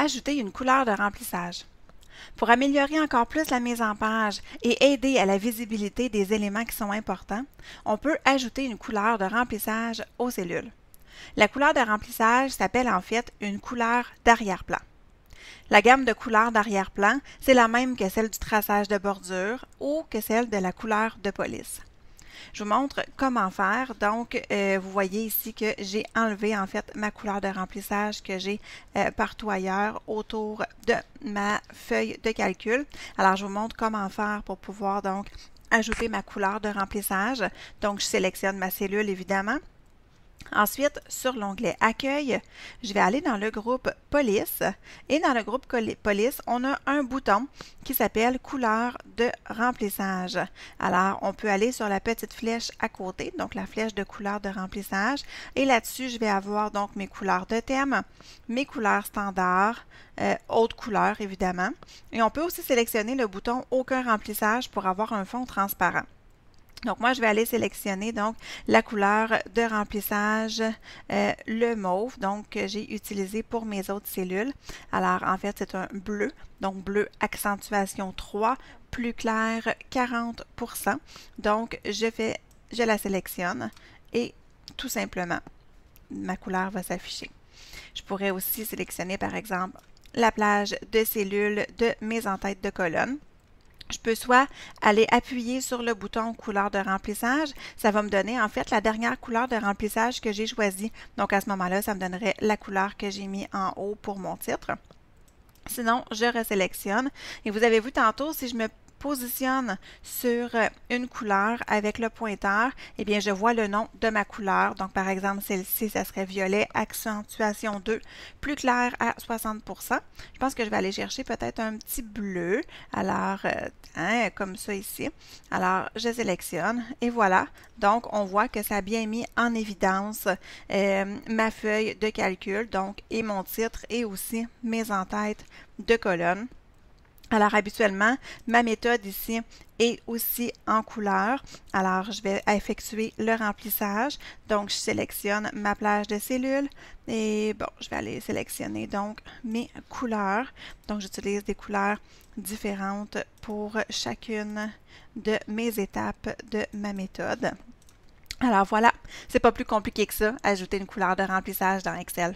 Ajouter une couleur de remplissage. Pour améliorer encore plus la mise en page et aider à la visibilité des éléments qui sont importants, on peut ajouter une couleur de remplissage aux cellules. La couleur de remplissage s'appelle en fait une couleur d'arrière-plan. La gamme de couleurs d'arrière-plan, c'est la même que celle du traçage de bordure ou que celle de la couleur de police. Je vous montre comment faire. Donc, vous voyez ici que j'ai enlevé en fait ma couleur de remplissage que j'ai partout ailleurs autour de ma feuille de calcul. Alors, je vous montre comment faire pour pouvoir donc ajouter ma couleur de remplissage. Donc, je sélectionne ma cellule évidemment. Ensuite, sur l'onglet Accueil, je vais aller dans le groupe Police et dans le groupe Police, on a un bouton qui s'appelle Couleur de remplissage. Alors, on peut aller sur la petite flèche à côté, donc la flèche de couleur de remplissage, et là-dessus, je vais avoir donc mes couleurs de thème, mes couleurs standards, autres couleurs évidemment, et on peut aussi sélectionner le bouton Aucun remplissage pour avoir un fond transparent. Donc, moi, je vais aller sélectionner donc la couleur de remplissage, le mauve, donc que j'ai utilisé pour mes autres cellules. Alors, en fait, c'est un bleu, donc bleu accentuation 3, plus clair 40%. Donc, je la sélectionne et tout simplement, ma couleur va s'afficher. Je pourrais aussi sélectionner, par exemple, la plage de cellules de mes entêtes de colonne. Je peux soit aller appuyer sur le bouton couleur de remplissage. Ça va me donner en fait la dernière couleur de remplissage que j'ai choisie. Donc à ce moment-là, ça me donnerait la couleur que j'ai mis en haut pour mon titre. Sinon, je resélectionne. Et vous avez vu tantôt, si je me positionne sur une couleur avec le pointeur, eh bien, je vois le nom de ma couleur. Donc, par exemple, celle-ci, ça serait violet, accentuation 2, plus clair à 60%. Je pense que je vais aller chercher peut-être un petit bleu. Alors, comme ça ici. Alors, je sélectionne et voilà. Donc, on voit que ça a bien mis en évidence ma feuille de calcul, donc, et mon titre et aussi mes entêtes de colonne. Alors, habituellement, ma méthode ici est aussi en couleur. Alors, je vais effectuer le remplissage. Donc, je sélectionne ma plage de cellules et bon, je vais aller sélectionner donc mes couleurs. Donc, j'utilise des couleurs différentes pour chacune de mes étapes de ma méthode. Alors, voilà, c'est pas plus compliqué que ça, ajouter une couleur de remplissage dans Excel.